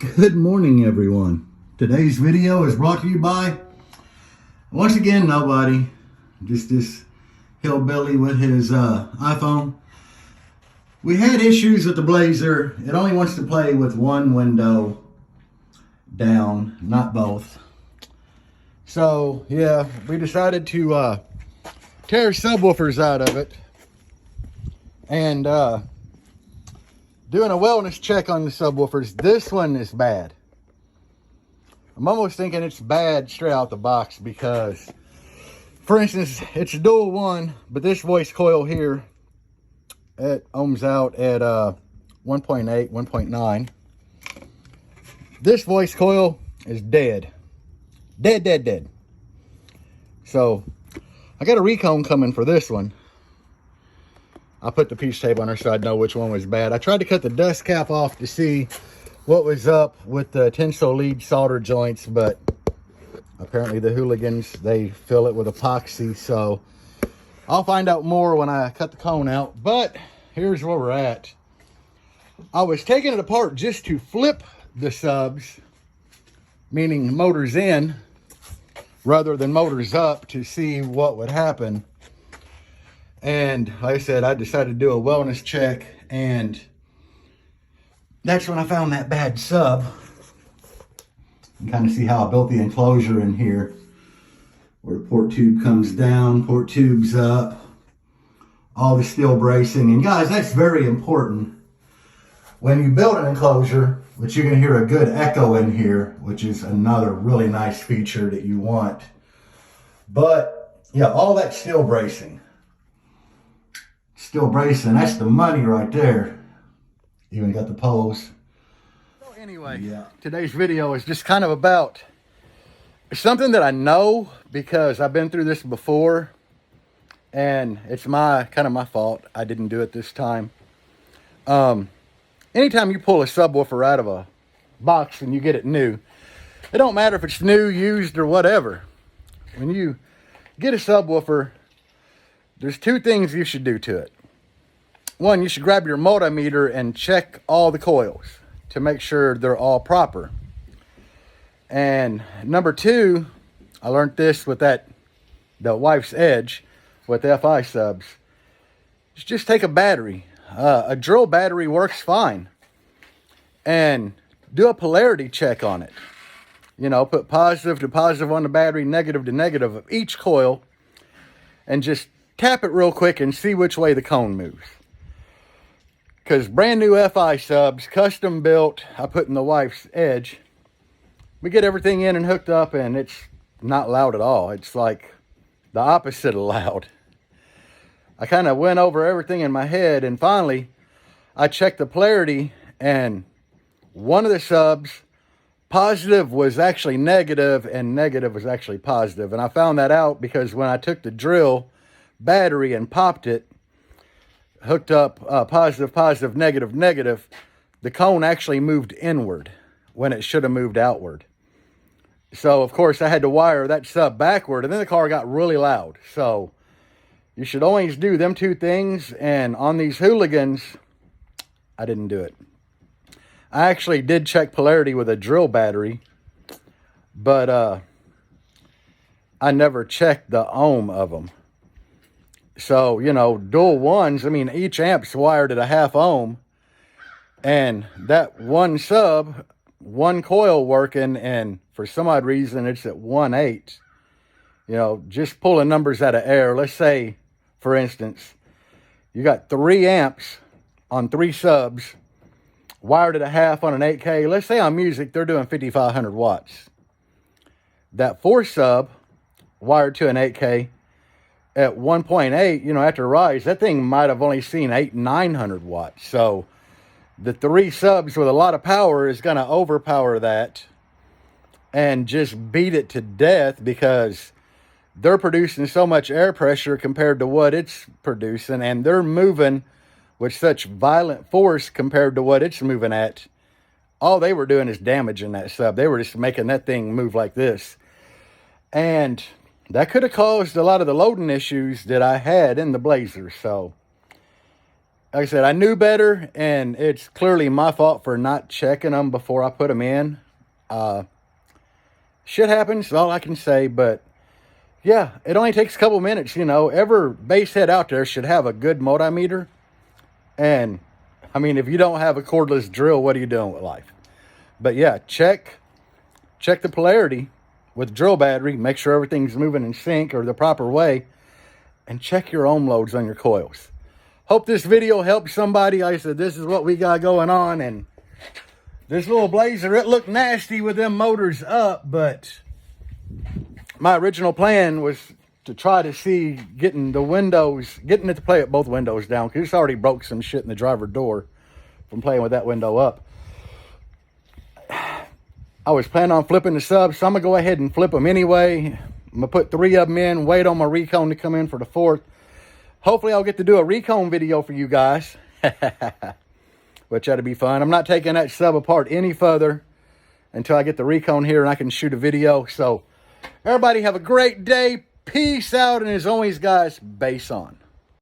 Good morning, everyone. Today's video is brought to you by, once again, nobody. Just this hillbilly with his iPhone. We had issues with the Blazer. It only wants to play with one window down, not both. So, yeah, we decided to tear subwoofers out of it. And doing a wellness check on the subwoofers. This one is bad. I'm almost thinking it's bad straight out the box because, for instance, it's a dual one, but this voice coil here, it ohms out at 1.8, 1.9. This voice coil is dead. Dead. So, I got a recone coming for this one. I put the piece tape on her so I'd know which one was bad. I tried to cut the dust cap off to see what was up with the tensile lead solder joints, but apparently the hooligans, they fill it with epoxy. So I'll find out more when I cut the cone out. But here's where we're at. I was taking it apart just to flip the subs, meaning motors in rather than motors up, to see what would happen. And like I said, I decided to do a wellness check, and that's when I found that bad sub. You can kind of see how I built the enclosure in here, where the port tube comes down, port tube's up, all the steel bracing. And guys, that's very important. When you build an enclosure, which you're going to hear a good echo in here, which is another really nice feature that you want. But yeah, all that steel bracing. Steel bracing, that's the money right there. Even got the poles. So anyway, yeah. Today's video is just kind of about something that I know because I've been through this before, and it's kind of my fault. I didn't do it this time. Anytime you pull a subwoofer out of a box and you get it new, it don't matter if it's new, used, or whatever. When you get a subwoofer, there's two things you should do to it. One, you should grab your multimeter and check all the coils to make sure they're all proper. And number two, I learned this with the wife's edge with FI subs. Just take a battery. A drill battery works fine. And do a polarity check on it. You know, put positive to positive on the battery, negative to negative of each coil, and just tap it real quick and see which way the cone moves. Because brand new FI subs, custom built, I put in the wife's edge. We get everything in and hooked up, and it's not loud at all. It's like the opposite of loud. I kind of went over everything in my head, and finally, I checked the polarity, and one of the subs, positive was actually negative, and negative was actually positive. And I found that out because when I took the drill battery and popped it, hooked up positive, negative, the cone actually moved inward when it should have moved outward. So, of course, I had to wire that sub backward, and then the car got really loud. So, you should always do them two things, and on these hooligans, I didn't do it. I actually did check polarity with a drill battery, but I never checked the ohm of them. So, you know, dual ones, I mean, each amp's wired at a half ohm. And that one sub, one coil working, and for some odd reason, it's at 1/8. You know, just pulling numbers out of air. Let's say, for instance, you got 3 amps on 3 subs, wired at a half on an 8K. Let's say on music, they're doing 5,500 watts. That 4 sub, wired to an 8K, at 1.8, you know, after rise, that thing might have only seen 900 watts. So the 3 subs with a lot of power is going to overpower that and just beat it to death because they're producing so much air pressure compared to what it's producing, and they're moving with such violent force compared to what it's moving at. All they were doing is damaging that sub. They were just making that thing move like this. And that could have caused a lot of the loading issues that I had in the Blazer. So like I said, I knew better, and it's clearly my fault for not checking them before I put them in. Shit happens, all I can say, but yeah, it only takes a couple minutes, you know. Every base head out there should have a good multimeter. And, I mean, if you don't have a cordless drill, what are you doing with life? But yeah, check the polarity with drill battery. Make sure everything's moving in sync or the proper way. And check your ohm loads on your coils. Hope this video helps somebody. Like I said, this is what we got going on. And this little Blazer, it looked nasty with them motors up, but my original plan was to try to see getting it to play at both windows down, because it's already broke some shit in the driver door from playing with that window up. I was planning on flipping the subs, so I'm going to go ahead and flip them anyway. I'm going to put 3 of them in, wait on my recone to come in for the 4th. Hopefully I'll get to do a recone video for you guys. Which ought to be fun. I'm not taking that sub apart any further until I get the recone here and I can shoot a video. So, everybody have a great day. Peace out. And as always, guys, base on.